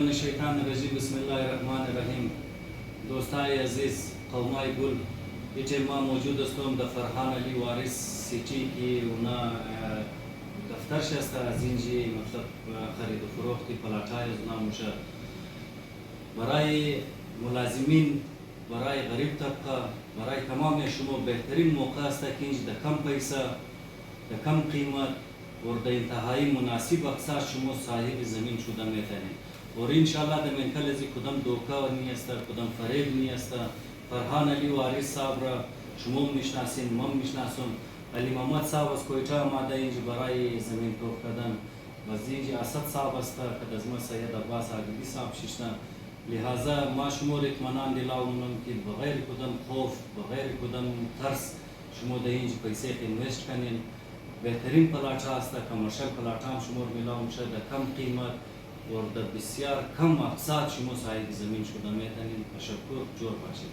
शैतान रजीम बिस्मिल्लाहिर्रहमानिर्रहीम। दोस्ताय अजीज़ कौमाय गुल इटे मां मौजूद हस्तम द फरहान अली वारिस सिटी की उना दफ्तर शस्ता जिंजी मतलब खरीद फरोख्ती पलाटाय उना मुशा बराए मुलाजिमीन बराए गरीब तबका बराए तमाम शुमो बेहतरीन मौका अस्ता किंज द कम पैसा द कम कीमत और द इंतहाई मुनासिब अक्सा शुमो साहिब ज़मीन शुदा मेतने और इंशाल्लाह द मेंकलजी कुदम धोखा नहीं अस्ता कुदम फरेब नहीं अस्ता। फरहान अली वारिस साहब रा शुमो मिशनासिन मम मिशनासुन अली मोहम्मद साहब अस कोयटा मादा इंज बराई ज़मीन तो कदम वजीर असद साहब अस्ता कदजमा सैयद अब्बास आगदी साहब शिशना लिहाजा मा शुमो इत्मीनान दिलाओ मुमकिन बगैर कुदम खौफ बगैर कुदम तर्स शुमो द इंज पैसे इन्वेस्ट करने बेहतरीन पलाटा अस्ता कमर्शियल पलाटा शुमोर मिलाओ मुशा द कम कीमत और द बसियार कम अकसाद शुमो साहिब ज़मीन शुदा मेतनी तशक्कुर जोर बाशी।